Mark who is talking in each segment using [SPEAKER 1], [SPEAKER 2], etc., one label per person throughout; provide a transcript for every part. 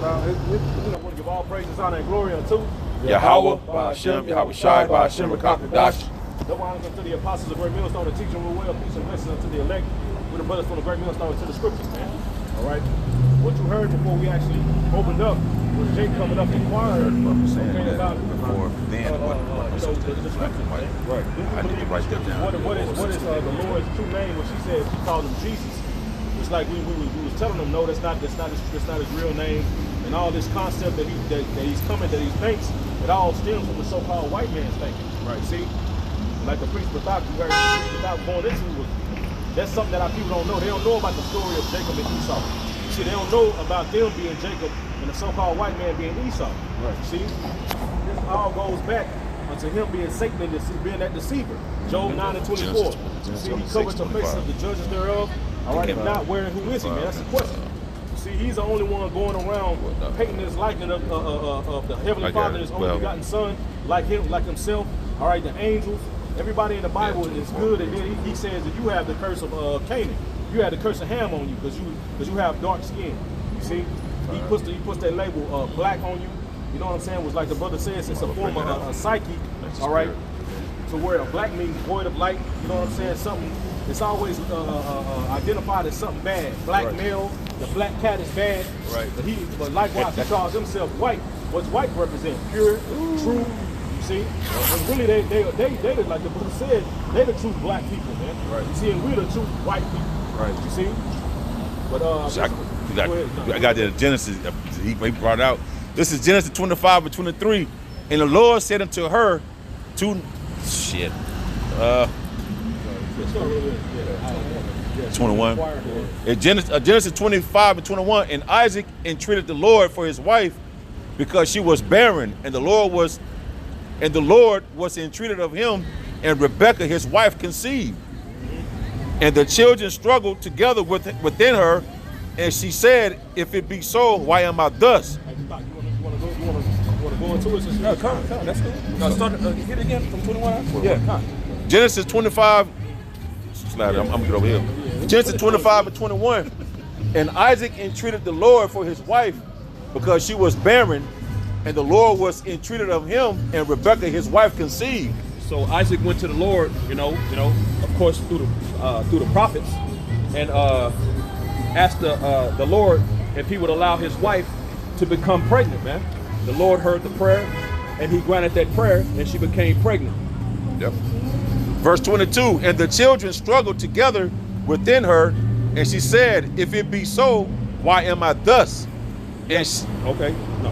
[SPEAKER 1] want to give all praises, honor, and glory unto
[SPEAKER 2] Yahweh, Ba'ashem, Yahweh Shai, Ba'ashem, Rakakadash.
[SPEAKER 1] Double honors unto the apostles of the Great Millstone, the teaching will well, peace and blessings unto the elect, with the brothers from the Great Millstone to the scriptures, man. All right. What you heard before we actually opened up was Jake coming up inquiring about
[SPEAKER 2] before then
[SPEAKER 1] the scriptures, man.
[SPEAKER 2] Right. I need to write that down.
[SPEAKER 1] What is the Lord's true name? When she said she called him Jesus. It's like we was telling him, no, that's not his real name, and all this concept that he's thinks, it all stems from the so-called white man's thinking, right? See, like the priest Batak, you heard the priest Batak going into, that's something that our people don't know. They don't know about the story of Jacob and Esau. See, they don't know about them being Jacob and the so-called white man being Esau. Right. See, this all goes back unto him being Satan and being that deceiver. Job 9:24. See, he covered the face of the judges thereof. All right, if not, where and who is he, man? That's the question. See, he's the only one going around painting this likeness of the Heavenly Father, his only begotten Son, like him, like himself. All right, the angels, everybody in the Bible is good, and then he says that you have the curse of Canaan, you have the curse of Ham on you because you have dark skin. You see, he puts that label black on you. You know what I'm saying? Was like the brother says, it's a form of a psyche. All right, to where a black means void of light. You know what I'm saying? Something. It's always identified as something bad. Black male, the black cat is bad. Right. But likewise, he calls himself white. What's white represent? Pure, true. You see? And really, they like the brother said, they the true black people, man. Right. You see, and we're the true white people. Right. You see? But
[SPEAKER 2] I got the Genesis. He brought out. This is Genesis 25:23, and the Lord said unto her, shit. 21. In Genesis 25:21, and Isaac entreated the Lord for his wife because she was barren, and the Lord was entreated of him, and Rebekah his wife conceived. And the children struggled together within her, and she said, if it be so, why am I thus?
[SPEAKER 1] You want to go into it? No, come, that's good. No, start hit again from 21. Yeah, come.
[SPEAKER 2] Genesis 25. I'm gonna get over here. Genesis 25:21. And Isaac entreated the Lord for his wife because she was barren, and the Lord was entreated of him, and Rebekah his wife conceived.
[SPEAKER 3] So Isaac went to the Lord, of course through the prophets, and asked the Lord if he would allow his wife to become pregnant, man. The Lord heard the prayer, and he granted that prayer, and she became pregnant.
[SPEAKER 2] Yep. Verse 22, and the children struggled together within her, and she said, if it be so, why am I thus? And she,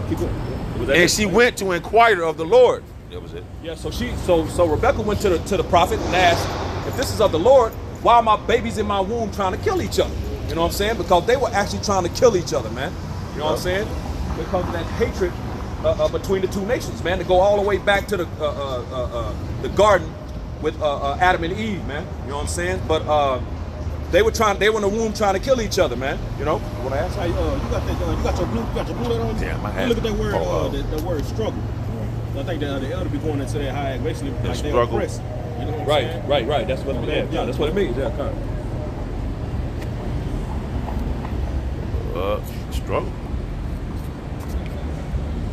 [SPEAKER 3] keep going.
[SPEAKER 2] And she went to inquire of the Lord. That was it.
[SPEAKER 3] Yeah, so Rebekah went to the prophet and asked, if this is of the Lord, why are my babies in my womb trying to kill each other? You know what I'm saying? Because they were actually trying to kill each other, man. You know what I'm saying? Because of that hatred between the two nations, man, to go all the way back to the garden with Adam and Eve, man. You know what I'm saying? But they were in the womb trying to kill each other, man. You know what I asked?
[SPEAKER 1] You got your blue letter on you?
[SPEAKER 2] Damn, I had
[SPEAKER 1] look at that word, the word struggle. I think the elder be going into that high, basically like they oppressed. You know what I'm saying?
[SPEAKER 3] Right. That's what it means. Yeah, that's what it means. Yeah, kind
[SPEAKER 2] of. Struggle.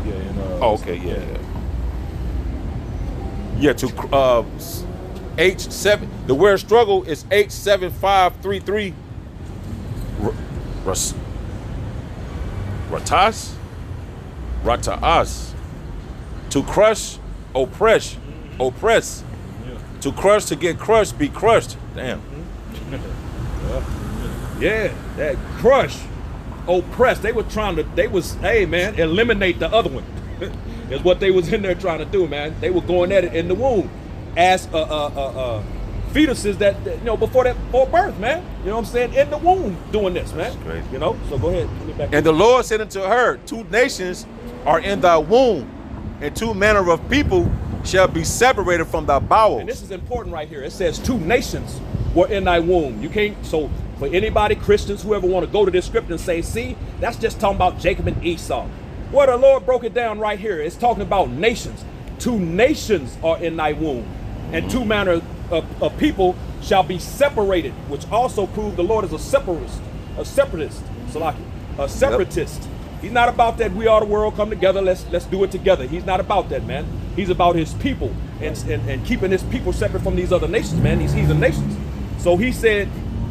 [SPEAKER 3] Yeah.
[SPEAKER 2] Okay. Yeah. To H7. The word struggle is H7533. Ratas. To crush, oppress. To crush, to get crushed, be crushed. Damn.
[SPEAKER 3] Yeah, that crush, oppress. They was eliminate the other one. Is what they was in there trying to do, man. They were going at it in the womb as fetuses that before birth, man. You know what I'm saying? In the womb doing this, man.
[SPEAKER 2] That's crazy.
[SPEAKER 3] So go ahead. Get back
[SPEAKER 2] and the Lord said unto her, 2 nations are in thy womb, and 2 manner of people shall be separated from thy bowels.
[SPEAKER 3] And this is important right here. It says 2 nations were in thy womb. You can't, so for anybody, Christians, whoever want to go to this scripture and say, see, that's just talking about Jacob and Esau. Well, the Lord broke it down right here. It's talking about nations. 2 nations are in thy womb, and 2 manner of people shall be separated, which also proved the Lord is a separatist. He's not about that we are the world, come together, let's do it together. He's not about that, man. He's about his people and keeping his people separate from these other nations, man, these heathen nations. So he said,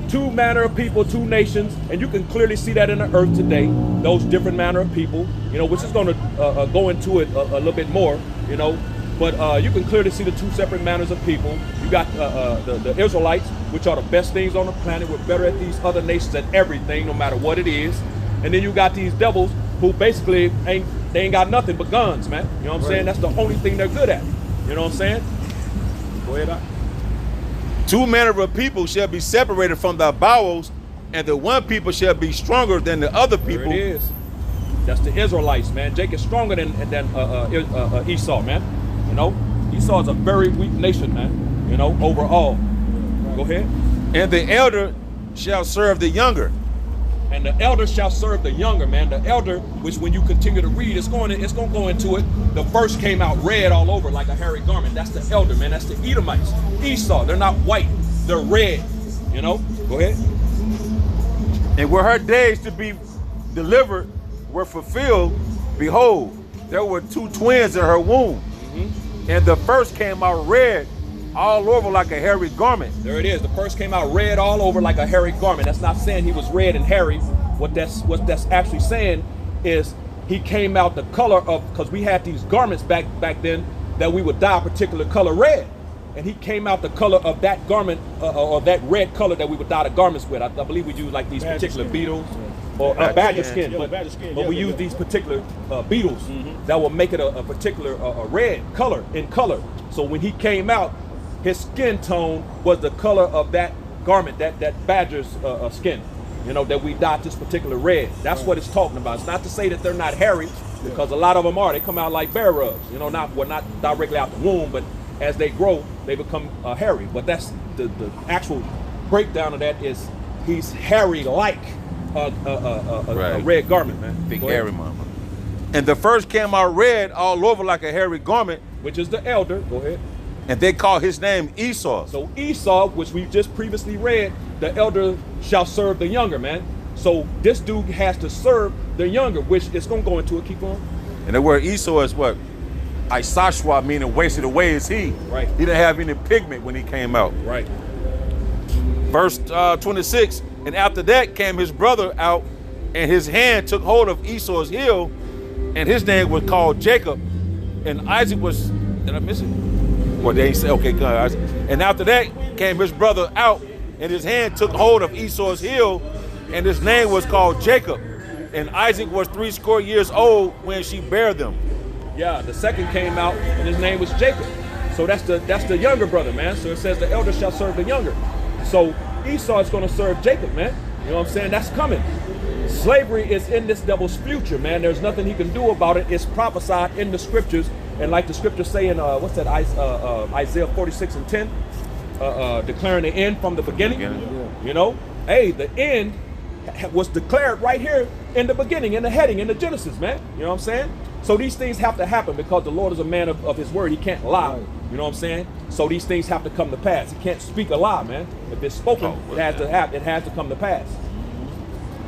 [SPEAKER 3] two manner of people, two nations, and you can clearly see that in the earth today, those different manner of people, you know, which is going to go into it a little bit more, you know, but you can clearly see the two separate manners of people. You got the Israelites, which are the best things on the planet. We're better at these other nations at everything, no matter what it is. And then you got these devils who basically ain't got nothing but guns, man. You know what I'm saying? That's the only thing they're good at. You know what I'm saying? Go ahead, Doc.
[SPEAKER 2] Two manner of people shall be separated from thy bowels, and the one people shall be stronger than the other people.
[SPEAKER 3] There it is. That's the Israelites, man. Jacob is stronger than Esau, man. You know, Esau is a very weak nation, man. You know, overall. Go ahead.
[SPEAKER 2] And the elder shall serve the younger.
[SPEAKER 3] And the elder shall serve the younger, man. The elder, which when you continue to read, it's going to go into it. The verse came out red all over like a hairy garment. That's the elder, man. That's the Edomites. Esau, they're not white. They're red. You know? Go ahead.
[SPEAKER 2] And were her days to be delivered were fulfilled, behold, there were two twins in her womb. And the first came out red all over like a hairy garment.
[SPEAKER 3] There it is. The first came out red all over like a hairy garment. That's not saying he was red and hairy. What that's actually saying is he came out the color of, because we had these garments back then that we would dye a particular color red. And he came out the color of that garment or that red color that we would dye the garments with. I believe we use like these
[SPEAKER 1] Badger
[SPEAKER 3] particular
[SPEAKER 1] skin.
[SPEAKER 3] beetles or badger skin.
[SPEAKER 1] Yeah, badger skin.
[SPEAKER 3] But we use these particular beetles that will make it a particular red color in color. So when he came out, his skin tone was the color of that garment, that badger's skin, you know, that we dyed this particular red. That's what it's talking about. It's not to say that they're not hairy, because a lot of them are. They come out like bear rubs, you know, not directly out the womb, but as they grow, they become hairy. But that's the actual breakdown of that is he's hairy like a red garment, man.
[SPEAKER 2] Big hairy mama. And the first came out red all over like a hairy garment,
[SPEAKER 3] which is the elder. Go ahead.
[SPEAKER 2] and they call his name Esau.
[SPEAKER 3] So Esau, which we just previously read, the elder shall serve the younger, man. So this dude has to serve the younger, which is going to go into it. Keep on.
[SPEAKER 2] And the word Esau is what? Isashwa, meaning wasted away is he.
[SPEAKER 3] Right.
[SPEAKER 2] He didn't have any pigment when he came out.
[SPEAKER 3] Right.
[SPEAKER 2] Verse 26, and after that came his brother out, and his hand took hold of Esau's heel, and his name was called Jacob, and Isaac was, did I miss it? Well, they ain't say, okay, good. Isaac. And after that came his brother out, and his hand took hold of Esau's heel, and his name was called Jacob, and Isaac was 80 years old when she bare them.
[SPEAKER 3] Yeah, the second came out, and his name was Jacob. So that's the younger brother, man. So it says the elder shall serve the younger. So Esau is going to serve Jacob, man. You know what I'm saying? That's coming. Slavery is in this devil's future, man. There's nothing he can do about it. It's prophesied in the scriptures. And like the scriptures say in, what's that, Isaiah 46 and 10, declaring the end from the beginning. You know, hey, the end was declared right here in the beginning, in the heading, in the Genesis, man. You know what I'm saying? So these things have to happen because the Lord is a man of his word. He can't lie. You know what I'm saying? So these things have to come to pass. He can't speak a lie, man. If it's spoken, it has to happen. It has to come to pass.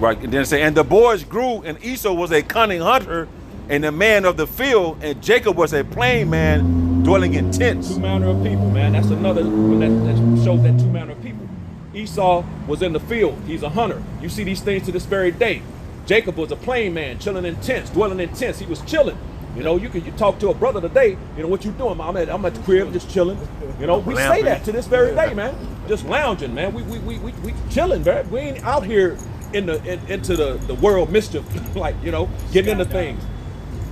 [SPEAKER 2] Right, and then it say, and the boys grew, and Esau was a cunning hunter and a man of the field, and Jacob was a plain man dwelling in tents.
[SPEAKER 3] Two manner of people, man. That's another one that shows that two manner of people. Esau was in the field. He's a hunter. You see these things to this very day. Jacob was a plain man, chilling in tents, dwelling in tents. He was chilling. You know, you talk to a brother today, you know, what you doing? I'm at the crib just chilling. You know, we say that to this very day, man. Just lounging, man. We chilling, man. We ain't out here into the world mischief, like, you know, getting into things.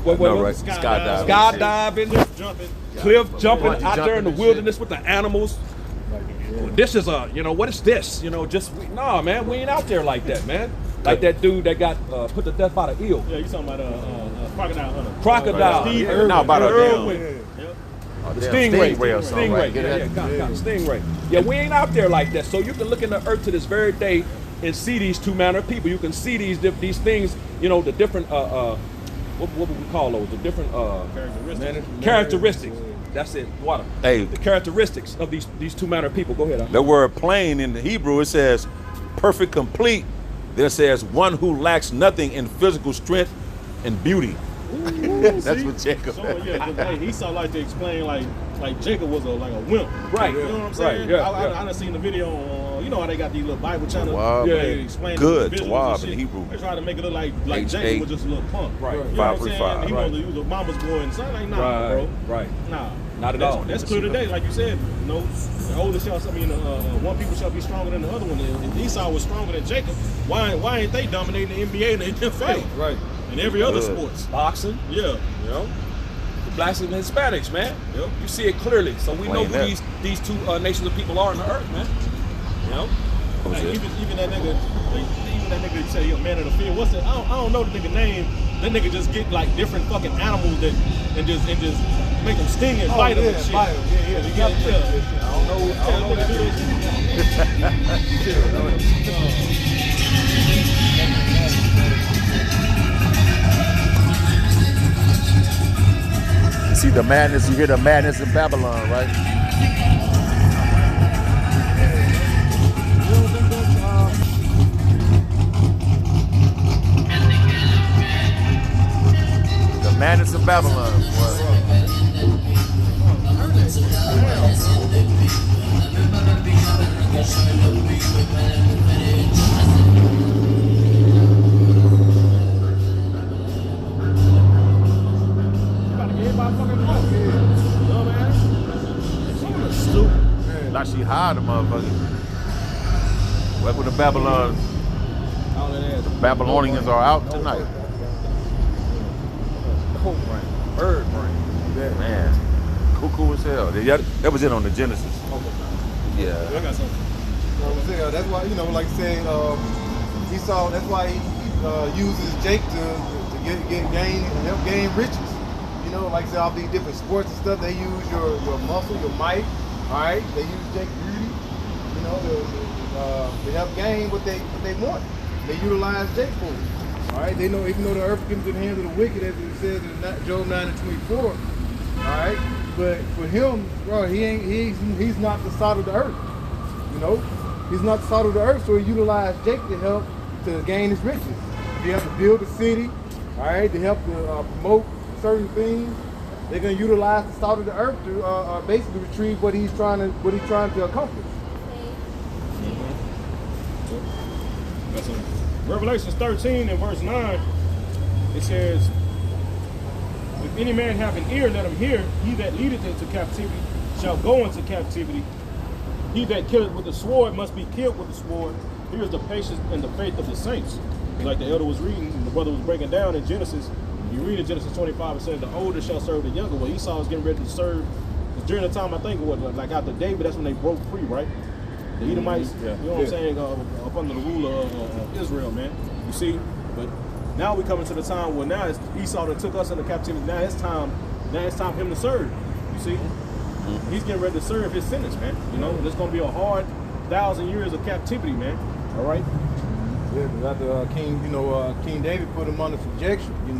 [SPEAKER 3] What,
[SPEAKER 2] right.
[SPEAKER 3] Skydiving, cliff jumping out there in the wilderness with the animals. This is you know, what is this? You know, nah, man, we ain't out there like that, man. Like that dude that got put to death by the eel.
[SPEAKER 1] Yeah, you talking about crocodile hunter.
[SPEAKER 3] Crocodile.
[SPEAKER 1] Steve
[SPEAKER 3] Yeah.
[SPEAKER 1] Irwin.
[SPEAKER 2] Now about a
[SPEAKER 3] Irwin.
[SPEAKER 2] damn
[SPEAKER 3] Stingray
[SPEAKER 2] or something, right?
[SPEAKER 3] Stingray. Yeah, we ain't out there like that. So you can look in the earth to this very day and see these two manner of people. You can see these things, you know, the different what would we call those? The different characteristics. That's it. Water.
[SPEAKER 2] Hey.
[SPEAKER 3] The characteristics of these two manner of people. Go ahead.
[SPEAKER 2] The word plain in the Hebrew, it says perfect, complete. Then it says one who lacks nothing in physical strength and beauty. That's
[SPEAKER 1] See?
[SPEAKER 2] what Jacob.
[SPEAKER 1] So yeah, 'cause, hey, Esau like to explain like Jacob was like a wimp.
[SPEAKER 3] Right.
[SPEAKER 1] You know what I'm saying?
[SPEAKER 3] Right, yeah,
[SPEAKER 1] I done seen the video on, you know how they got these little Bible channels.
[SPEAKER 2] Tawab,
[SPEAKER 1] Yeah,
[SPEAKER 3] man.
[SPEAKER 1] they explain
[SPEAKER 2] Good,
[SPEAKER 1] the visuals
[SPEAKER 2] Tawab
[SPEAKER 1] and shit.
[SPEAKER 2] in Hebrew.
[SPEAKER 1] They try to make it look like
[SPEAKER 2] H8.
[SPEAKER 1] Jacob was just a little punk.
[SPEAKER 3] Right.
[SPEAKER 1] You know what I'm saying?
[SPEAKER 2] 535.
[SPEAKER 1] He
[SPEAKER 3] Right.
[SPEAKER 1] was a mama's boy and son. Like, nah,
[SPEAKER 3] Right.
[SPEAKER 1] bro.
[SPEAKER 3] Right.
[SPEAKER 1] Nah.
[SPEAKER 3] Not at
[SPEAKER 1] That's-
[SPEAKER 3] all.
[SPEAKER 1] That's clear today. Like you said, the older shall, one people shall be stronger than the other one. If Esau was stronger than Jacob, why ain't they dominating the NBA and the NFL
[SPEAKER 3] Right.
[SPEAKER 1] and every other
[SPEAKER 2] Good.
[SPEAKER 1] sports?
[SPEAKER 3] Boxing.
[SPEAKER 1] Yeah.
[SPEAKER 3] You know, the blacks and Hispanics, man.
[SPEAKER 1] Yep.
[SPEAKER 3] You see it clearly. So we know
[SPEAKER 2] Playing
[SPEAKER 3] who
[SPEAKER 2] that.
[SPEAKER 3] these two nations of people are on the earth, man. You know.
[SPEAKER 2] What was
[SPEAKER 1] Hey,
[SPEAKER 2] it?
[SPEAKER 1] even that nigga say he a man of the field. What's that? I don't know the nigga name. That nigga just get like different fucking animals and just make them sting and bite them and shit.
[SPEAKER 4] Bite 'em. Yeah.
[SPEAKER 1] You got
[SPEAKER 4] I don't know. I don't know that.
[SPEAKER 2] You see the madness, you hear the madness in Babylon, right? The madness of Babylon, boy. Like she hired the motherfucker. Welcome to Babylon. The Babylonians are out tonight.
[SPEAKER 3] Coke brain, bird brain.
[SPEAKER 2] Man, cuckoo as hell. That was it on the Genesis. Yeah.
[SPEAKER 1] I got something.
[SPEAKER 4] That's why, like I said, Esau. That's why he uses Jake to help gain riches. Like I said, all these different sports and stuff. They use your muscle, your might. All right, they use Jake beauty. To help gain what they want. They utilize Jake for it. All right, they know even though the earth gives in the hands of the wicked, as it says in Job 9:24. All right, but for him, bro, he's not the salt of the earth. He's not the salt of the earth, so he utilized Jake to help to gain his riches. If you have to build a city, all right, to help to promote certain things, they're gonna utilize the salt of the earth to basically retrieve what he's trying to accomplish.
[SPEAKER 1] That's a, Revelation 13 and verse 9, it says, if any man have an ear, let him hear. He that leadeth into captivity shall go into captivity. He that killeth with the sword must be killed with the sword. Here is the patience and the faith of the saints. Like the elder was reading, the brother was breaking down in Genesis. You read in Genesis 25, it says the older shall serve the younger. Well, Esau was getting ready to serve. During the time, I think, like after David, that's when they broke free, right? The Edomites, you know what I'm saying, up under the rule of Israel, man. You see? But now we coming to the time where now it's Esau that took us into captivity. Now it's time for him to serve. You see? He's getting ready to serve his sentence, man. There's going to be a hard 1,000 years of captivity, man. All right?
[SPEAKER 4] Yeah, because after King David put him under subjection, he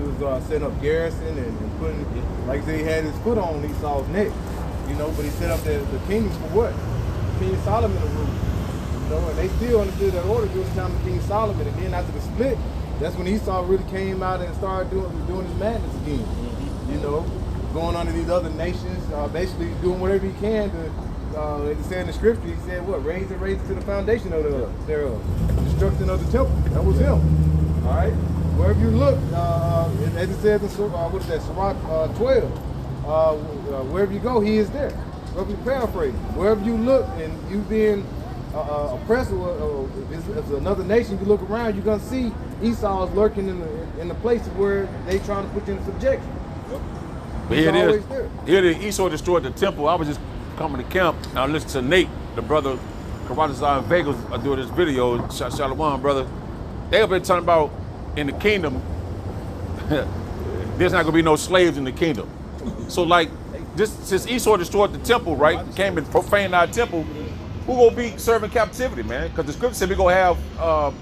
[SPEAKER 4] was setting up garrison and putting, like I said, he had his foot on Esau's neck, but he set up the kingdom for what? King Solomon to rule, and they still understood that order during the time of King Solomon, and then after the split, that's when Esau really came out and started doing his madness again, going under these other nations, basically doing whatever he can to, like it said in the scripture, he said what? Raise it to the foundation of thereof. Destruction of the temple. That was him. All right? Wherever you look, as it says in Sirach 12, wherever you go, he is there. Roughly paraphrasing. Wherever you look and you being oppressed, or if it's another nation, you look around, you're going to see Esau is lurking in the places where they trying to put you in subjection.
[SPEAKER 2] But here it is. Here it is. Esau destroyed the temple. I was just coming to camp. Now listen to Nate, the brother, Karatazar in Vegas, doing this video. Shalom, brother. They have been talking about in the kingdom, there's not going to be no slaves in the kingdom. So like, since Esau destroyed the temple, right, came and profaned our temple, who gonna be serving captivity, man? Because the scripture said we gonna have our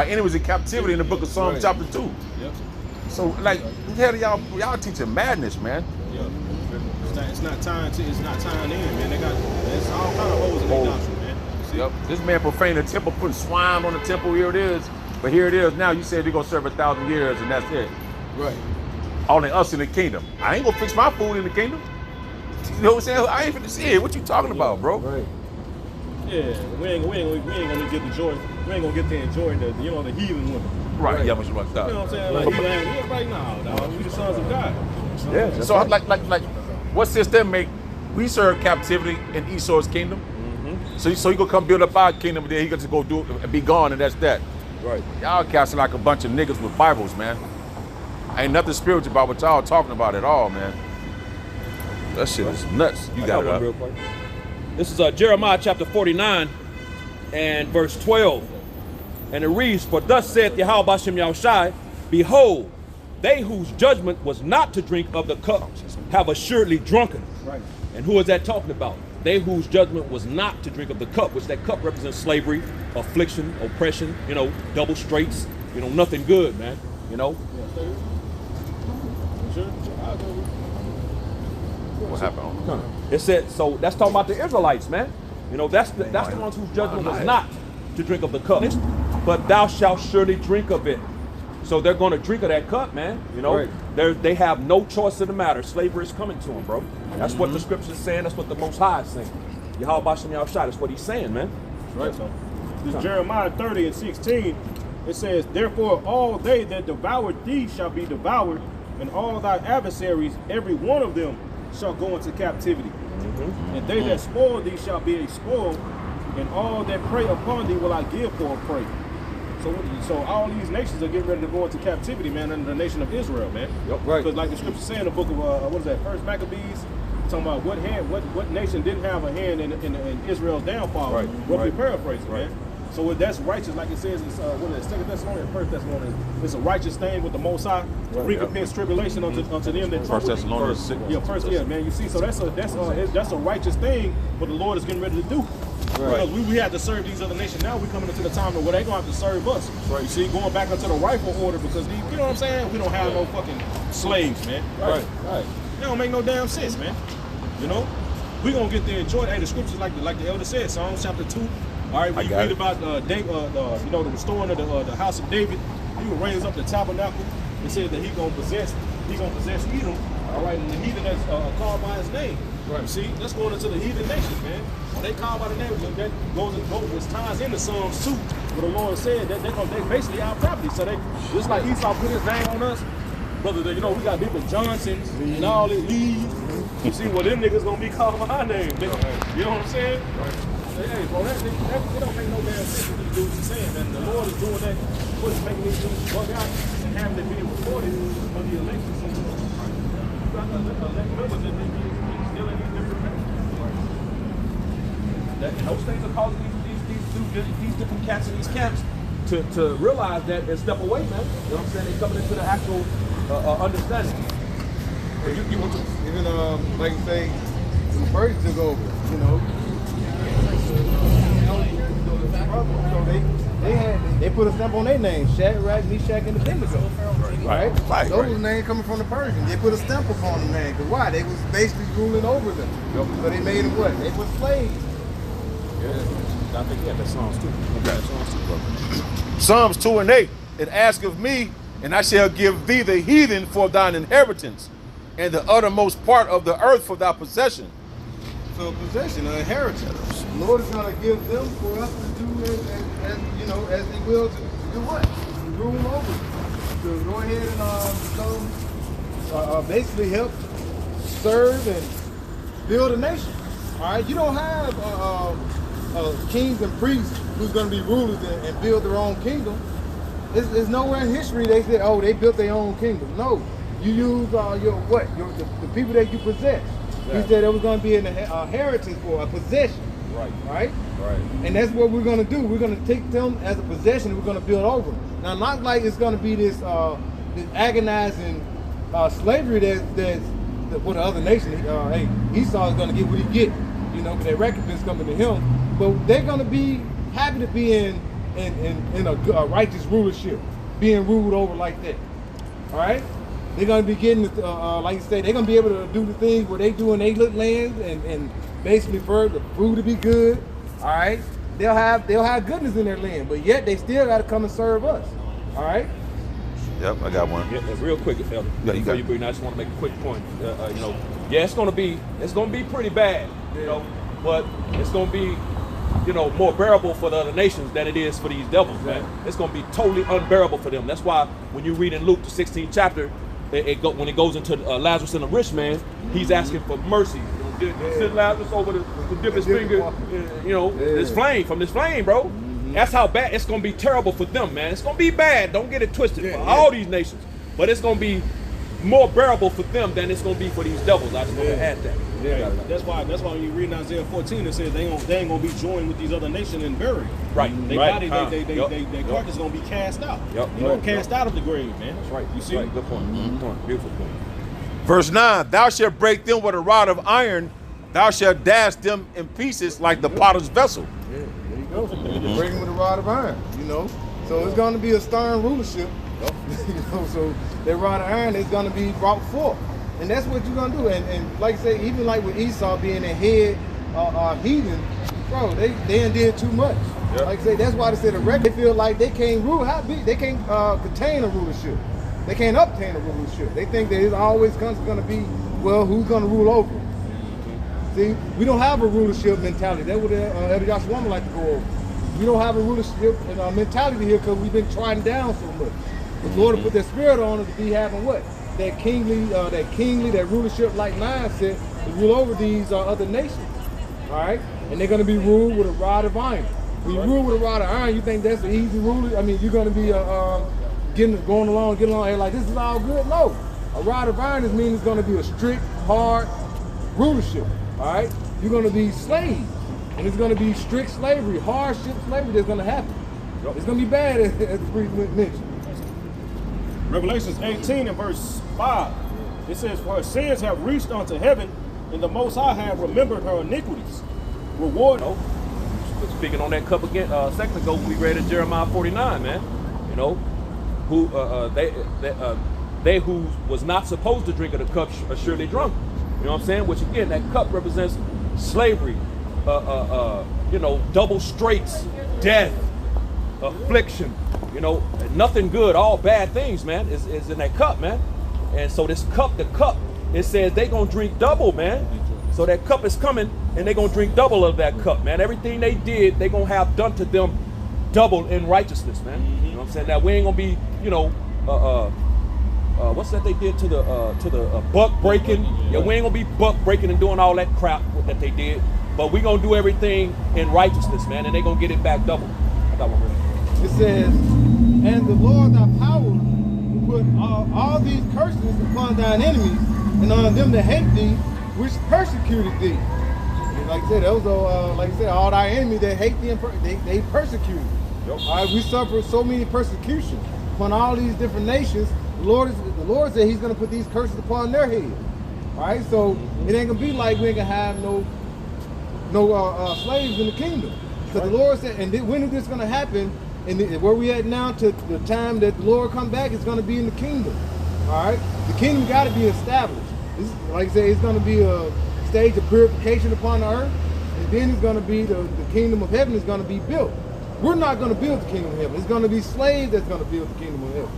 [SPEAKER 2] enemies in captivity in the book of Psalms chapter 2.
[SPEAKER 1] Yep.
[SPEAKER 2] So like, hell y'all teaching madness, man.
[SPEAKER 1] Yeah. It's not tying in, man. There's all kind of holes in their doctrine, man. See?
[SPEAKER 2] Yep. This man profaned the temple, putting swine on the temple. Here it is. But here it is now. You said you're gonna serve 1,000 years and that's it.
[SPEAKER 4] Right.
[SPEAKER 2] Only us in the kingdom. I ain't gonna fix my food in the kingdom. You know what I'm saying? I ain't finna see it. What you talking about, bro?
[SPEAKER 4] Right.
[SPEAKER 1] Yeah, we ain't gonna get the joy. We ain't gonna get to enjoy the the heathen women.
[SPEAKER 2] Right. Yeah, much about
[SPEAKER 1] You know what I'm saying? Like, right now, dog. We the sons of God.
[SPEAKER 2] Yeah. So like, what sense that make? We serve captivity in Esau's kingdom. So he gonna come build up our kingdom, and then he got to go do it and be gone, and that's that.
[SPEAKER 3] Right.
[SPEAKER 2] Y'all casting like a bunch of niggas with Bibles, man. Ain't nothing spiritual about what y'all talking about at all, man. That shit is nuts. You got it
[SPEAKER 3] one
[SPEAKER 2] up.
[SPEAKER 3] real quick. This is Jeremiah chapter 49 and verse 12. And it reads, "For thus saith Yahweh Bashem Yahushai, behold, they whose judgment was not to drink of the cup have assuredly drunken."
[SPEAKER 1] Right.
[SPEAKER 3] And who is that talking about? They whose judgment was not to drink of the cup, which that cup represents slavery, affliction, oppression, double straights, nothing good, man.
[SPEAKER 2] What happened?
[SPEAKER 3] It said, so that's talking about the Israelites, man. That's the ones whose judgment was not to drink of the cup. But thou shalt surely drink of it. So they're going to drink of that cup, man.
[SPEAKER 4] Right.
[SPEAKER 3] They have no choice in the matter. Slavery is coming to them, bro. That's what the scripture's saying. That's what the Most High is saying. Yahweh Bashem Yahushai, that's what he's saying, man.
[SPEAKER 1] Right. So this Jeremiah 30 and 16, it says, "Therefore all they that devoured thee shall be devoured, and all thy adversaries, every one of them, shall go into captivity. And they that spoil thee shall be a spoil, and all that prey upon thee will I give for a prey." So all these nations are getting ready to go into captivity, man, under the nation of Israel, man.
[SPEAKER 3] Yep.
[SPEAKER 4] Right.
[SPEAKER 1] Because like the scripture say in the book of what is that? First Maccabees, talking about what nation didn't have a hand in Israel's downfall.
[SPEAKER 3] Right.
[SPEAKER 1] Roughly
[SPEAKER 3] Right.
[SPEAKER 1] paraphrasing, man. So that's righteous, like it says in what is it, 2 Thessalonians, 1 Thessalonians. It's a righteous thing with the Most High to recompense tribulation unto them that
[SPEAKER 2] First Thessalonians 6.
[SPEAKER 1] Yeah, man. You see, so that's a righteous thing, what the Lord is getting ready to do. Because we had to serve these other nations. Now we're coming into the time where they're gonna have to serve us. Right. You see, going back into the rightful order because you know what I'm saying? We don't have no fucking slaves, man.
[SPEAKER 3] Right.
[SPEAKER 1] It don't make no damn sense, man. We gonna get to enjoy. Hey, the scriptures like the elder said, Psalms chapter 2. All right, when you read about David, the restoring of the house of David, he will raise up the tabernacle. It said that he gonna possess Edom. All right, and the heathen that's called by his name. Right. You see, let's go into the heathen nations, man. When they call by the name, that goes ties into Psalms 2, where the Lord said that they basically our property. So they just like Esau put his name on us, brother. We got different Johnsons and all these leaves. You see, well, them niggas gonna be called by our name. You know what I'm saying? Right. Hey, bro, that don't make no damn sense what these dudes are saying, man. The Lord is doing that, what's making these dudes bug out and having it being recorded on the election season. You got to let members that they still in these different
[SPEAKER 3] And those things are causing these different cats in these camps to realize that and step away, man. You know what I'm saying? They're coming into the actual understanding. You want to
[SPEAKER 4] Even like you say, when the Persians took over, So they put a stamp on their name, Shadrach, Meshach, and Abednego. Right. Those names coming from the Persians. They put a stamp upon the name. Because why? They was basically ruling over them. So they made them what? They were slaves.
[SPEAKER 3] Yeah. I think that's Psalms 2. Okay, Psalms 2.
[SPEAKER 2] Psalms 2 and 8. It ask of me, and I shall give thee the heathen for thine inheritance, and the uttermost part of the earth for thy possession.
[SPEAKER 4] So possession, an inheritance. The Lord is going to give them for us to do as they will to do what? To rule over them. To go ahead and basically help serve and build a nation. All right, you don't have kings and priests who's going to be rulers and build their own kingdom. There's nowhere in history they said, oh, they built their own kingdom. No, you use the people that you possess. Yeah. He said it was going to be an inheritance for a possession. Right. And that's what we're going to do. We're going to take them as a possession and we're going to build over them. Now, not like it's going to be this agonizing slavery that's what the other nation, hey, Esau is going to get what he get, because their recompense coming to him. But they're going to be happy to be in a righteous rulership, being ruled over like that. All right? They're going to be getting, like you say, they're going to be able to do the things where they do in their little lands and basically for the food to be good. All right? they'll have goodness in their land, but yet they still got to come and serve us. All right.
[SPEAKER 2] Yep, I got one.
[SPEAKER 3] Yeah, real quick, Elder.
[SPEAKER 2] Yeah, you got it.
[SPEAKER 3] I just want to make a quick point. You know, yeah, it's gonna be pretty bad, you know, but it's gonna be, you know, more bearable for the other nations than it is for these devils, man. It's gonna be totally unbearable for them. That's why when you read in Luke the 16th chapter, when it goes into Lazarus and the rich man, he's asking for mercy. You know, send Lazarus over to dip his finger, you know, this flame from this flame, bro. That's how bad it's gonna be. Terrible for them, man. It's gonna be bad. Don't get it twisted for all these nations, but it's gonna be more bearable for them than it's gonna be for these devils. I just want to add that.
[SPEAKER 1] Yeah, that's why when you read in Isaiah 14, it says they ain't gonna be joined with these other nations and buried.
[SPEAKER 3] Right.
[SPEAKER 1] They
[SPEAKER 3] right.
[SPEAKER 1] body, their carcass gonna be cast out.
[SPEAKER 3] Yep.
[SPEAKER 1] You know, cast out of the grave, man.
[SPEAKER 3] That's right.
[SPEAKER 1] You see?
[SPEAKER 3] Right. Good point. Good point. Beautiful point.
[SPEAKER 2] Verse 9, thou shalt break them with a rod of iron, thou shalt dash them in pieces like the potter's vessel.
[SPEAKER 4] Yeah, there you go. You break them with a rod of iron, you know. So it's going to be a stern rulership, you know. So that rod of iron is going to be brought forth, and that's what you're going to do. And like I say, even like with Esau being a head heathen, bro, they did too much. Yep. Like I say, that's why they said they feel like they can't rule. They can't contain a rulership. They can't obtain a rulership. They think that it's always going to be, well, who's going to rule over them? See, we don't have a rulership mentality. That's what Elder Joshua would like to go over. We don't have a rulership mentality here because we've been trodden down so much. The Lord will put that spirit on us to be having what? That kingly, that rulership-like mindset to rule over these other nations. All right? And they're going to be ruled with a rod of iron. When you rule with a rod of iron, you think that's an easy ruler? I mean, you're going to be going along here like this is all good? No. A rod of iron means it's going to be a strict, hard rulership. All right, you're going to be slaves, and it's going to be strict slavery, hardship slavery that's going to happen. Yep. It's going to be bad, as the priest mentioned.
[SPEAKER 1] Revelations 18 and verse 5, it says, for her sins have reached unto heaven, and the Most High have remembered her iniquities. Reward.
[SPEAKER 3] Speaking on that cup again, a second ago, we read in Jeremiah 49, man. You know, who they who was not supposed to drink of the cup are surely drunk. You know what I'm saying? Which again, that cup represents slavery, you know, double straights, death, affliction, you know, nothing good, all bad things, man, is in that cup, man. And so this cup, the cup, it says they gonna drink double, man. So that cup is coming and they gonna drink double of that cup, man. Everything they did, they gonna have done to them double in righteousness, man. You know what I'm saying? Now we ain't gonna be, you know, what's that they did to the buck breaking? Yeah, we ain't gonna be buck breaking and doing all that crap that they did, but we gonna do everything in righteousness, man, and they gonna get it back double. I got one ready.
[SPEAKER 4] It says, and the Lord thy power will put all these curses upon thine enemies and on them that hate thee, which persecuted thee. And like I said, those are like I said, all thy enemies that hate thee, and they persecuted. Yep. All right, we suffer so many persecutions upon all these different nations. The Lord said He's going to put these curses upon their head. All right, so it ain't going to be like we ain't going to have no slaves in the kingdom. Because the Lord said, and when is this going to happen? And where we at now to the time that the Lord come back, it's going to be in the kingdom. All right, the kingdom got to be established. Like I said, it's going to be a stage of purification upon the earth, and then it's going to be the kingdom of heaven is going to be built. We're not going to build the kingdom of heaven. It's going to be slaves that's going to build the kingdom of heaven.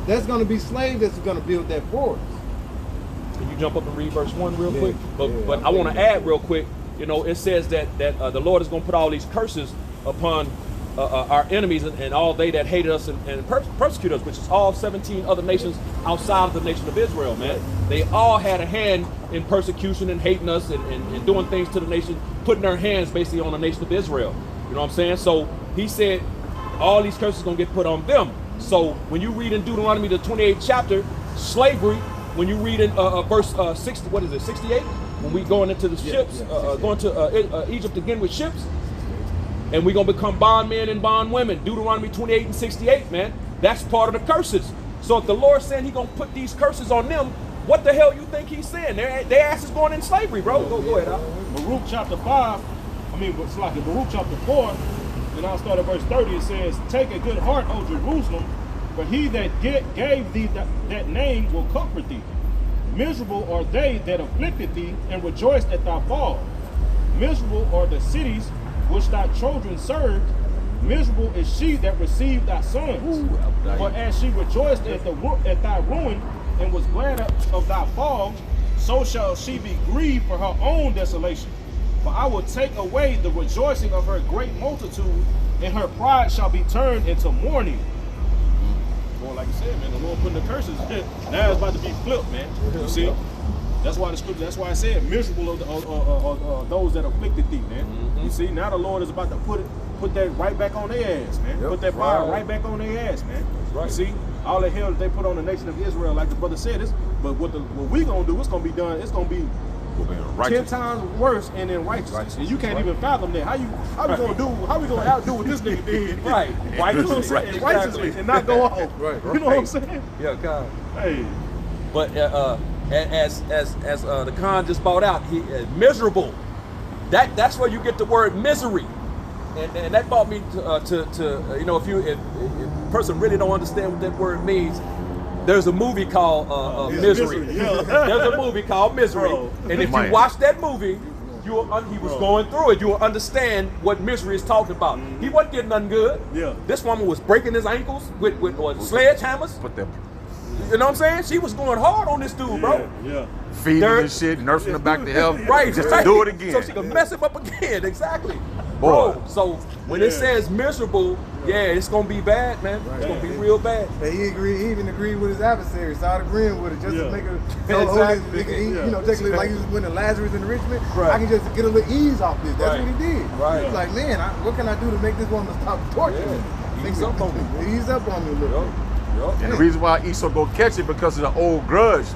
[SPEAKER 4] That's going to be slaves that's going to build that for us.
[SPEAKER 3] Can you jump up and read verse 1 real quick? But I want to add real quick, you know, it says that the Lord is going to put all these curses upon our enemies and all they that hated us and persecuted us, which is all 17 other nations outside of the nation of Israel, man. They all had a hand in persecution and hating us and doing things to the nation, putting their hands basically on the nation of Israel. You know what I'm saying? So he said all these curses are going to get put on them. So when you read in Deuteronomy the 28th chapter, slavery, when you read in verse 60, what is it, 68? When we going into the ships, going to Egypt again with ships, and we're going to become bondmen and bondwomen. Deuteronomy 28 and 68, man. That's part of the curses. So if the Lord's saying He's going to put these curses on them, what the hell you think He's saying? Their ass is going in slavery, bro. Go ahead, Al.
[SPEAKER 1] Baruch chapter 5, it's like Baruch chapter 4, and I'll start at verse 30. It says, take a good heart, O Jerusalem, for he that gave thee that name will comfort thee. Miserable are they that afflicted thee and rejoiced at thy fall. Miserable are the cities which thy children served, miserable is she that received thy sons. For as she rejoiced at thy ruin, and was glad of thy fall, so shall she be grieved for her own desolation. For I will take away the rejoicing of her great multitude, and her pride shall be turned into mourning. Well, like I said, man, the Lord putting the curses. Now it's about to be flipped, man. You see? That's why the scripture. That's why I said, "Miserable are those that afflicted thee," man. You see? Now the Lord is about to put that right back on their ass, man. Put that fire right back on their ass, man. You see? All the hell that they put on the nation of Israel, like the brother said, but what we gonna do? It's gonna be done. It's gonna be 10 times worse and in righteousness. And you can't even fathom that. How we gonna outdo what this nigga did?
[SPEAKER 3] Right.
[SPEAKER 1] Righteously, righteously, and not go off.
[SPEAKER 4] Right.
[SPEAKER 1] You know what I'm saying?
[SPEAKER 3] Yeah, God.
[SPEAKER 1] Hey.
[SPEAKER 3] But as the Khan just brought out, he miserable. That's where you get the word misery, and that brought me to you know, if a person really don't understand what that word means, there's a movie called Misery. There's a movie called Misery, and if you watch that movie, he was going through it. You will understand what misery is talking about. He wasn't getting nothing good.
[SPEAKER 1] Yeah.
[SPEAKER 3] This woman was breaking his ankles with sledgehammers.
[SPEAKER 2] Put them
[SPEAKER 3] You know what I'm saying? She was going hard on this dude, bro.
[SPEAKER 1] Yeah.
[SPEAKER 2] feeding him and shit, nursing him back to health.
[SPEAKER 3] Right,
[SPEAKER 2] just to do it again.
[SPEAKER 3] So she can mess him up again. Exactly.
[SPEAKER 2] Boy.
[SPEAKER 3] Bro, so when it says miserable, yeah, it's gonna be bad, man. It's gonna be real bad.
[SPEAKER 4] He even agreed with his adversary, started agreeing with it just to make it
[SPEAKER 3] Exactly.
[SPEAKER 4] you know, take it like he was winning Lazarus and Richmond.
[SPEAKER 3] Right.
[SPEAKER 4] I can just get a little ease off this. That's
[SPEAKER 3] Right.
[SPEAKER 4] what he did.
[SPEAKER 3] Right.
[SPEAKER 4] He was like, man, what can I do to make this woman stop torturing me?
[SPEAKER 3] Ease up on me.
[SPEAKER 4] Ease up on me a little bit.
[SPEAKER 2] And the reason why Esau go catch it because of the old grudge.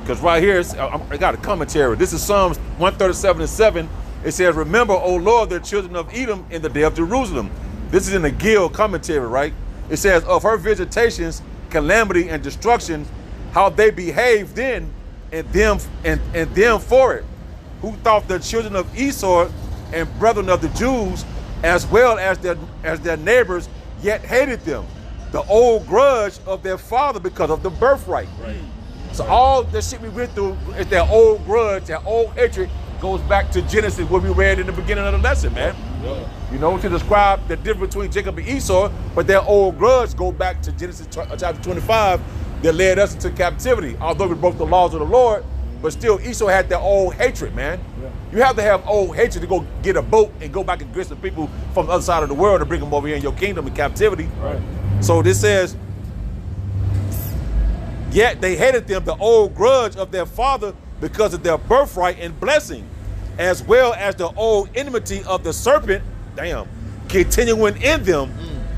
[SPEAKER 2] Because right here, I got a commentary. This is Psalms 137:7. It says, "Remember, O Lord, the children of Edom in the day of Jerusalem." This is in the Gill commentary, right? It says, "Of her visitations, calamity and destruction, how they behaved then, and them for it. Who thought the children of Esau and brethren of the Jews, as well as their neighbors, yet hated them. The old grudge of their father because of the birthright." Right. So all the shit we went through is that old grudge, that old hatred goes back to Genesis, what we read in the beginning of the lesson, man. Yeah. You know, to describe the difference between Jacob and Esau, but their old grudge go back to Genesis chapter 25 that led us into captivity. Although we broke the laws of the Lord, but still Esau had that old hatred, man. Yeah. You have to have old hatred to go get a boat and go back and get some people from the other side of the world to bring them over here in your kingdom in captivity. Right. So this says, "Yet they hated them, the old grudge of their father because of their birthright and blessing, as well as the old enmity of the serpent," continuing in them,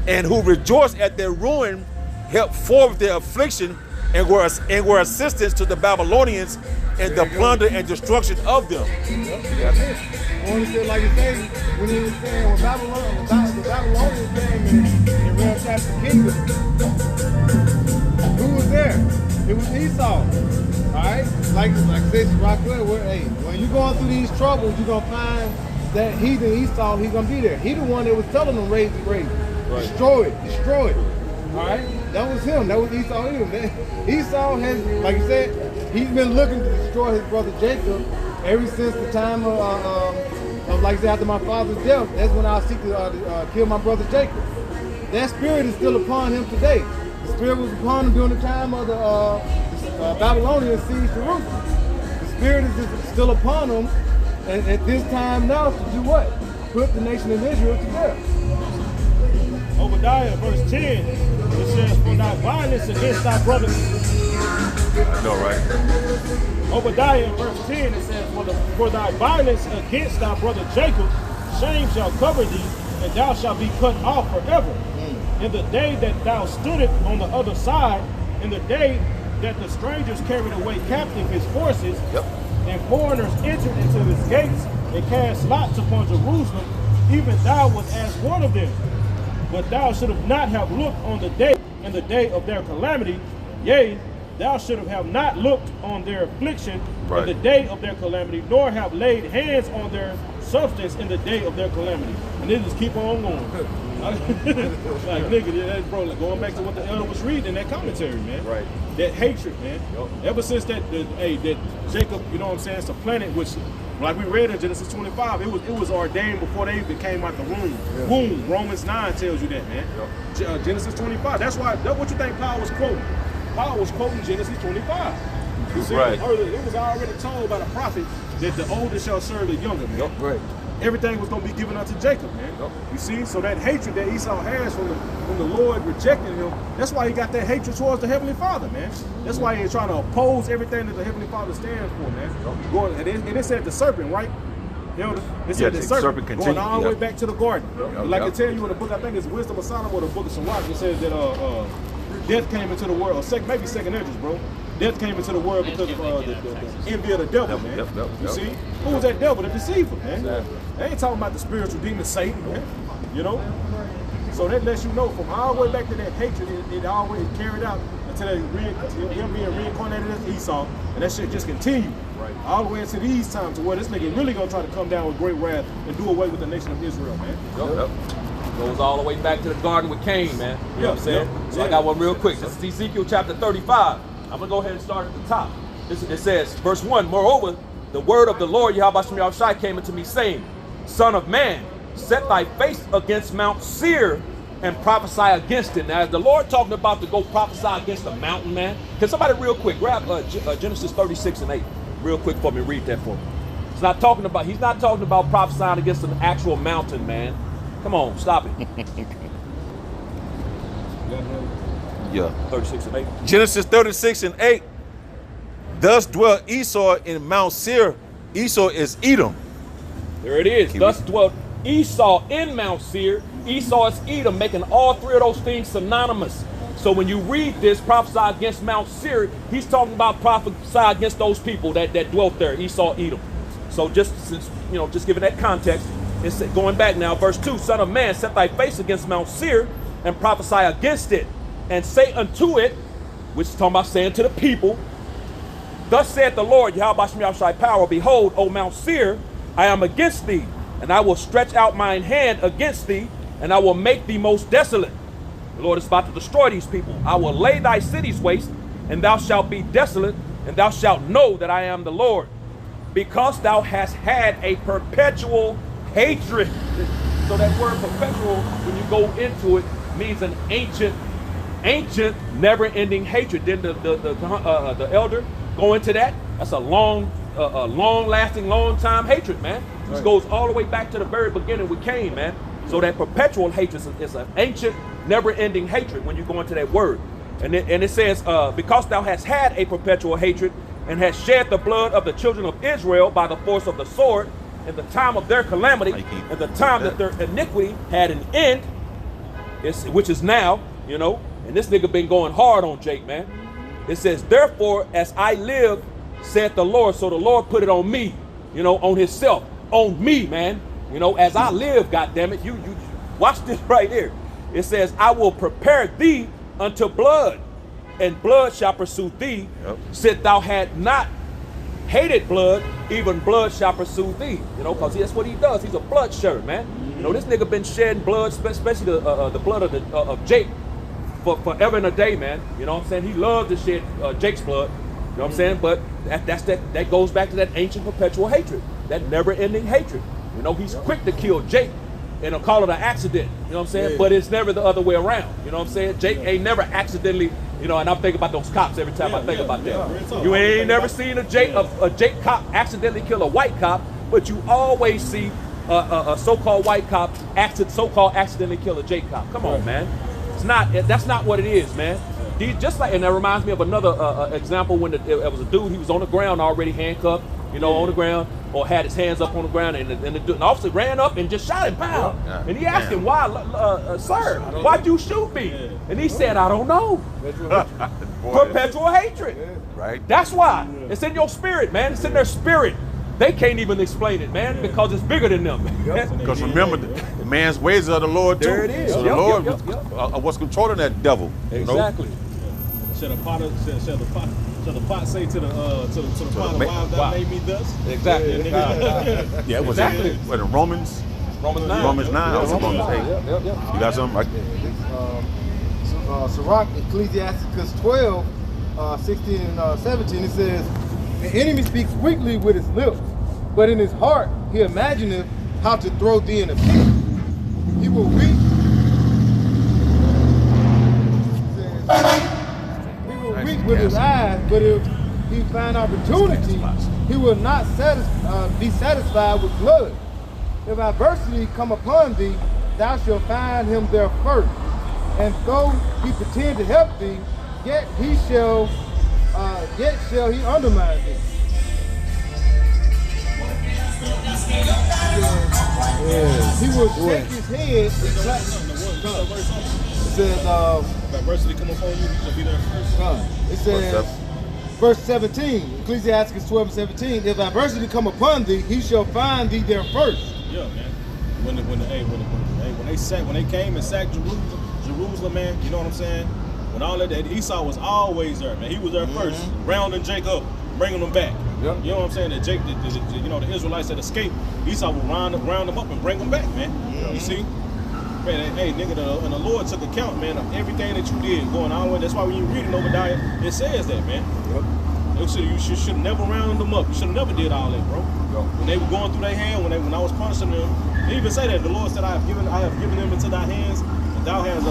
[SPEAKER 2] "and who rejoiced at their ruin, helped forward their affliction, and were assistants to the Babylonians in the plunder and destruction of them."
[SPEAKER 4] When he said, like you say, when he was saying, when the Babylonians came in real chapter kingdom, who was there? It was Esau. Alright? Like this Rockwell, when you're going through these troubles, you're gonna find that heathen Esau, he's gonna be there. He the one that was telling them raise the grave. Right. Destroy it. Alright? That was him. That was Esau. Esau has, like you said, he's been looking to destroy his brother Jacob ever since the time of like I said, after my father's death. That's when I seek to kill my brother Jacob. That spirit is still upon him today. The spirit was upon him during the time of the Babylonians sieged Jerusalem. The spirit is still upon him, and at this time now to do what? Put the nation of Israel to death.
[SPEAKER 1] Obadiah verse 10, it says, "For thy violence against thy brother."
[SPEAKER 2] I know, right?
[SPEAKER 1] Obadiah verse 10, it says, For thy violence against thy brother Jacob, shame shall cover thee, and thou shalt be cut off forever. In the day that thou stoodest on the other side, in the day that the strangers carried away captive his forces, and foreigners entered into his gates, and cast lots upon Jerusalem, even thou was as one of them. But thou shouldst not have looked on the day in the day of their calamity, yea, thou shouldst have not looked on their affliction in the day of their calamity, nor have laid hands on their substance in the day of their calamity. And they just keep on going. Like, nigga, bro, like going back to what the elder was reading in that commentary, man. Right. That hatred, man. Ever since that Jacob, you know what I'm saying, supplanted, which Like we read in Genesis 25, it was ordained before they even came out the womb. Romans 9 tells you that, man. Genesis 25. That's what you think Paul was quoting. Paul was quoting Genesis 25. You see,
[SPEAKER 2] Right.
[SPEAKER 1] it was already told by the prophet that the older shall serve the younger, man.
[SPEAKER 4] Right.
[SPEAKER 1] Everything was going to be given unto Jacob, man. You see, so that hatred that Esau has from the Lord rejecting him, that's why he got that hatred towards the Heavenly Father, man. That's why he's trying to oppose everything that the Heavenly Father stands for, man. And it said the serpent, right? It said the serpent going
[SPEAKER 2] continued,
[SPEAKER 1] all the way back to the garden. Like I tell you in the book, I think it's Wisdom of Solomon or the book of Sirach, it says that death came into the world, maybe second entrance, bro. Death came into the world because of the envy of the devil, man. You see? Who was that devil? The deceiver, man. They ain't talking about the spiritual demon Satan, man. You know? So that lets you know from all the way back to that hatred, it always carried out until him being reincarnated as Esau, and that shit just continued. Right. All the way into these times to where this nigga really gonna try to come down with great wrath and do away with the nation of Israel, man.
[SPEAKER 3] Goes all the way back to the garden with Cain, man. You know what I'm saying? So I got one real quick. This is Ezekiel chapter 35. I'm going to go ahead and start at the top. It says, verse 1, moreover, the word of the Lord, Yahweh Shem Yahushai, came unto me, saying, Son of man, set thy face against Mount Seir and prophesy against it. Now, is the Lord talking about to go prophesy against the mountain, man? Can somebody real quick grab Genesis 36 and 8 real quick for me? Read that for me. He's not talking about prophesying against an actual mountain, man. Come on, stop it.
[SPEAKER 2] Yeah.
[SPEAKER 3] 36 and 8.
[SPEAKER 2] Genesis 36 and 8. Thus dwelt Esau in Mount Seir. Esau is Edom.
[SPEAKER 3] There it is. Thus dwelt Esau in Mount Seir. Esau is Edom, making all three of those things synonymous. So when you read this, prophesy against Mount Seir, he's talking about prophesy against those people that dwelt there, Esau, Edom. So just giving that context, it's going back now, verse 2, Son of man, set thy face against Mount Seir and prophesy against it. And say unto it, which is talking about saying to the people, thus saith the Lord, Yahweh Shem Yahushai power, behold, O Mount Seir, I am against thee, and I will stretch out mine hand against thee, and I will make thee most desolate. The Lord is about to destroy these people. I will lay thy cities waste, and thou shalt be desolate, and thou shalt know that I am the Lord, because thou hast had a perpetual hatred. So that word perpetual, when you go into it, means an ancient, never-ending hatred. Then the elder go into that. That's a long-lasting, long-time hatred, man. This goes all the way back to the very beginning with Cain, man. So that perpetual hatred is an ancient, never-ending hatred when you go into that word. And it says, because thou hast had a perpetual hatred and hast shed the blood of the children of Israel by the force of the sword in the time of their calamity and the time that their iniquity had an end, which is now, you know. And this nigga been going hard on Jake, man. It says, therefore, as I live, saith the Lord. So the Lord put it on me, you know, on himself, on me, man. You know, as I live, goddammit, you watch this right here. It says, I will prepare thee unto blood, and blood shall pursue thee. Said thou had not hated blood, even blood shall pursue thee. You know, because that's what he does. He's a blood shedder, man. You know, this nigga been shedding blood, especially the blood of Jake, for forever and a day, man. You know what I'm saying? He loves to shed Jake's blood. You know what I'm saying? But that goes back to that ancient perpetual hatred, that never-ending hatred. You know, he's quick to kill Jake and he'll call it an accident. You know what I'm saying? Yeah. But it's never the other way around. You know what I'm saying? Jake ain't never accidentally, you know, and I'm thinking about those cops every time I think about that. You ain't never seen a Jake cop accidentally kill a white cop, but you always see a so-called white cop so-called accidentally kill a Jake cop. Come on, man. That's not what it is, man. Just like, and that reminds me of another example when there was a dude, he was on the ground already handcuffed, you know, on the ground, or had his hands up on the ground, and the officer ran up and just shot him, pow. And he asked him, why, sir, why'd you shoot me? And he said, I don't know. Perpetual hatred.
[SPEAKER 2] Right.
[SPEAKER 3] That's why. It's in your spirit, man. It's in their spirit. They can't even explain it, man, because it's bigger than them.
[SPEAKER 2] Because remember, the man's ways are the Lord too.
[SPEAKER 3] There it is.
[SPEAKER 2] So the Lord was controlling that devil.
[SPEAKER 3] Exactly.
[SPEAKER 2] You know?
[SPEAKER 1] Shall the pot say to the pot, why thou made me thus?
[SPEAKER 3] Exactly.
[SPEAKER 2] Yeah, it was exactly. What, in Romans 9. Romans 9. Also Romans 8. You got something?
[SPEAKER 4] Sirach, Ecclesiasticus 12, 16 and 17, it says, the enemy speaks weakly with his lips, But in his heart, he imagineth how to throw thee in a pit. He will weep. He will weep with his eyes, but if he find opportunity, he will not be satisfied with blood. If adversity come upon thee, thou shalt find him there first. And though he pretend to help thee, yet shall he undermine thee. He will shake his head and clap. It says,
[SPEAKER 1] If adversity come upon you, you shall be there first.
[SPEAKER 4] it says, verse 17, Ecclesiastes 12:17, if adversity come upon thee, he shall find thee there first.
[SPEAKER 1] Yeah, man. When they came and sacked Jerusalem, man, you know what I'm saying? When all that Esau was always there, man. He was there first, rounding Jacob, bringing them back.
[SPEAKER 4] Yep.
[SPEAKER 1] You know what I'm saying? That the Israelites that escaped, Esau would round them up and bring them back, man. You see? Man, hey, nigga, and the Lord took account, man, of everything that you did going on. That's why when you read it, Obadiah, it says that, man.
[SPEAKER 4] Yep.
[SPEAKER 1] You should have never rounded them up. You should have never did all that, bro. When they were going through their hand, when I was punishing them, they even say that the Lord said, I have given them into thy hands, and thou hast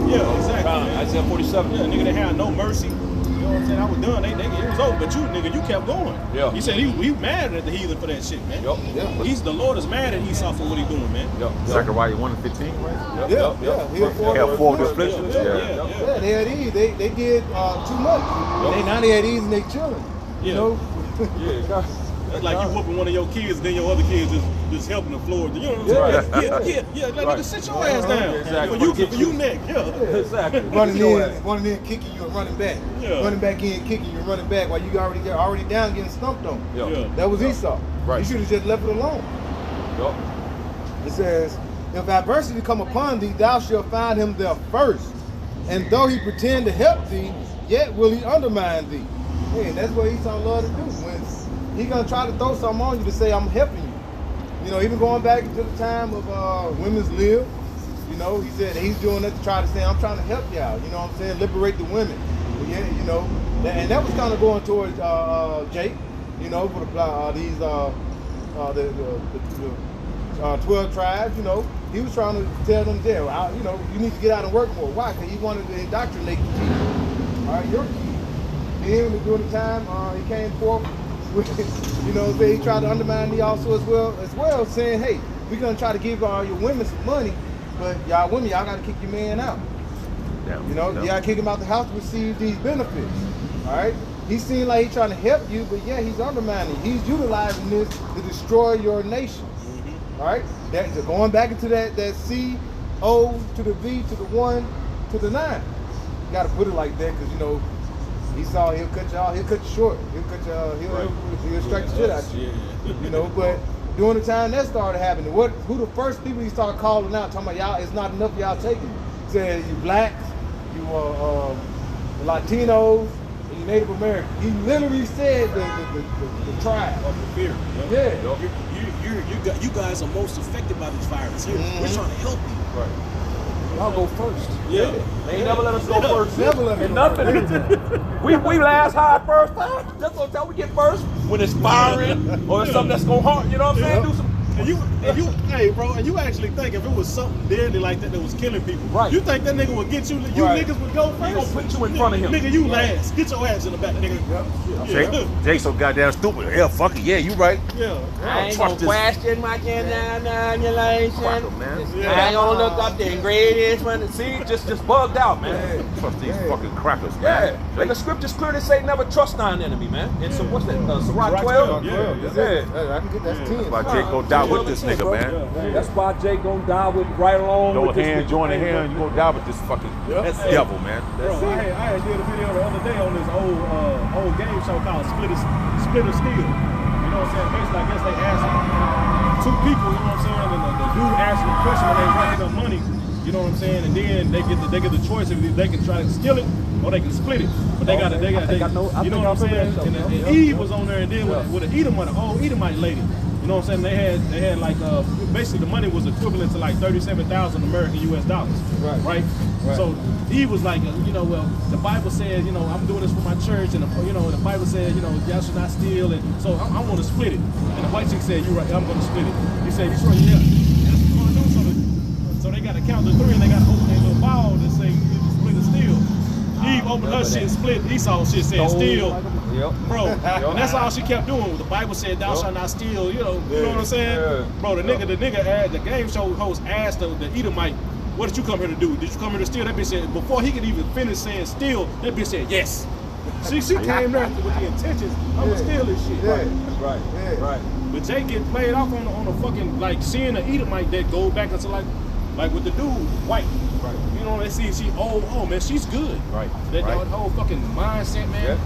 [SPEAKER 1] yeah, exactly.
[SPEAKER 3] Isaiah 47.
[SPEAKER 1] Yeah, nigga, they had no mercy. You know what I'm saying? I was done. It was over. But you kept going.
[SPEAKER 3] Yeah.
[SPEAKER 1] He said he mad at the heathen for that shit, man.
[SPEAKER 3] Yep.
[SPEAKER 4] Yeah.
[SPEAKER 1] The Lord is mad at Esau for what he doing, man.
[SPEAKER 3] Yep.
[SPEAKER 2] Zechariah 1:15, right?
[SPEAKER 4] Yeah. He
[SPEAKER 2] Have four afflictions.
[SPEAKER 4] Yeah, they had ease. They did too much. Now they had ease and they chilling. You
[SPEAKER 1] Yeah.
[SPEAKER 4] know?
[SPEAKER 3] Yeah.
[SPEAKER 1] It's like you whooping one of your kids, then your other kids just helping the floor. You know what I'm saying? Yeah. Like, nigga, sit your ass down.
[SPEAKER 3] Exactly.
[SPEAKER 1] For you next. Yeah.
[SPEAKER 3] Exactly.
[SPEAKER 4] running in, kicking you and running back.
[SPEAKER 1] Yeah.
[SPEAKER 4] Running back in, kicking you and running back while you already down getting stumped on.
[SPEAKER 1] Yeah.
[SPEAKER 4] That was Esau.
[SPEAKER 2] Right.
[SPEAKER 4] You should have just left it alone.
[SPEAKER 3] Yep.
[SPEAKER 4] It says, if adversity come upon thee, thou shalt find him there first. And though he pretend to help thee, yet will he undermine thee. Hey, and that's what Esau loved to do. When he gonna try to throw something on you to say, I'm helping you. You know, even going back to the time of women's lib, you know, he said he's doing that to try to say, I'm trying to help y'all. You know what I'm saying? Liberate the women. But yeah, you know, and that was kind of going towards Jake, you know, for these the 12 tribes, you know. He was trying to tell them, you know, you need to get out and work more. Why? Because he wanted to indoctrinate the kids. All right, your kids. Then during the time he came forth with, you know, he tried to undermine me also as well, saying, hey, we're gonna try to give all your women some money, but y'all women, y'all gotta kick your man out. You know, y'all kick him out the house to receive these benefits. All right. He seemed like he's trying to help you, but yeah, he's undermining. He's utilizing this to destroy your nation. All right. Going back into that C, O to the V to the 1 to the 9. You gotta put it like that because you know. Esau, he'll cut you off, he'll cut you short, he'll strike the shit out you. You know, but during the time that started happening, who the first people he started calling out, talking about y'all, it's not enough y'all taking. He said you blacks, you Latinos, and you Native Americans. He literally said the tribe.
[SPEAKER 1] Of the fear.
[SPEAKER 4] Yeah.
[SPEAKER 1] You guys are most affected by this virus. We're trying to help you.
[SPEAKER 3] Right. Y'all go first.
[SPEAKER 1] Yeah.
[SPEAKER 3] They ain't never let us go first.
[SPEAKER 4] Never let us
[SPEAKER 3] And
[SPEAKER 4] go
[SPEAKER 3] nothing. we last high first. That's what time we get first. When it's firing or it's something that's gonna harm. You know what I'm saying? Do some.
[SPEAKER 1] And you, hey, bro, and you actually think if it was something deadly like that was killing people,
[SPEAKER 3] Right.
[SPEAKER 1] You think that nigga would get you? You
[SPEAKER 3] Right.
[SPEAKER 1] niggas would go first.
[SPEAKER 3] He gonna put you in front of him.
[SPEAKER 1] Nigga, you last. Get your ass in the back, nigga.
[SPEAKER 2] Jake so goddamn stupid. Yeah, fuck it. Yeah, you right.
[SPEAKER 1] Yeah.
[SPEAKER 5] I ain't
[SPEAKER 2] trust
[SPEAKER 5] gonna
[SPEAKER 2] this-
[SPEAKER 5] question my annihilation.
[SPEAKER 2] Cracker, man.
[SPEAKER 5] I ain't gonna look up the ingredients when the
[SPEAKER 3] See, just bugged out, man.
[SPEAKER 2] Trust these fucking crackers,
[SPEAKER 3] Yeah.
[SPEAKER 2] man.
[SPEAKER 3] And the scriptures clearly say never trust thine enemy, man. And so what's that? Sirach
[SPEAKER 1] Sirach
[SPEAKER 3] 12?
[SPEAKER 1] 12,
[SPEAKER 4] I can get that's 10.
[SPEAKER 2] Why Jake gonna die with this nigga, man.
[SPEAKER 3] That's why Jake gonna die with right along
[SPEAKER 2] No
[SPEAKER 3] with this
[SPEAKER 2] hand,
[SPEAKER 3] nigga.
[SPEAKER 2] join the hand, you gonna die with this fucking devil, man.
[SPEAKER 1] Bro, I had did a video the other day on this old game show called Split or Steal. You know what I'm saying? Basically, I guess they asked two people, you know what I'm saying? And the dude asked them a question when they racking up money, you know what I'm saying? And then they get the choice if they can try to steal it or they can split it. But they got you know what I'm saying? And Eve was on there and then with an Edomite lady. You know what I'm saying? They had like basically the money was equivalent to like 37,000 American US dollars. Right. So he was like, you know, well, the Bible says, you know, I'm doing this for my church, and the Bible says, you know, y'all should not steal, and so I want to split it. And the white chick said, "You're right, I'm going to split it." He said, "You sure?" Yeah. That's what we're going to do. So they got to count to 3, and they got to open their little ball and say, "Split it steal." Eve opened her shit, split Esau shit, said steal. Bro, and that's all she kept doing. The Bible said, "Thou shalt not steal." You know what I'm saying? Bro, the nigga, the game show host asked the Edomite, "What did you come here to do? Did you come here to steal?" That bitch said, before he could even finish saying steal, that bitch said yes. She came there with the intentions, I'm gonna steal this shit.
[SPEAKER 3] Right.
[SPEAKER 1] But Jay get played off on a fucking, like, seeing the Edomite that go back into like with the dude, white.
[SPEAKER 3] Right.
[SPEAKER 1] You know, they see she, oh man, she's good.
[SPEAKER 3] Right.
[SPEAKER 1] That whole fucking mindset, man.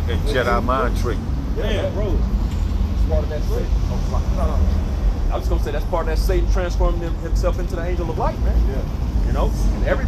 [SPEAKER 2] And Jedi mind trick.
[SPEAKER 1] Yeah, bro.
[SPEAKER 3] That's part of that Satan. I was gonna say that's part of that Satan transforming himself into the angel of light, man. Yeah. You know, and every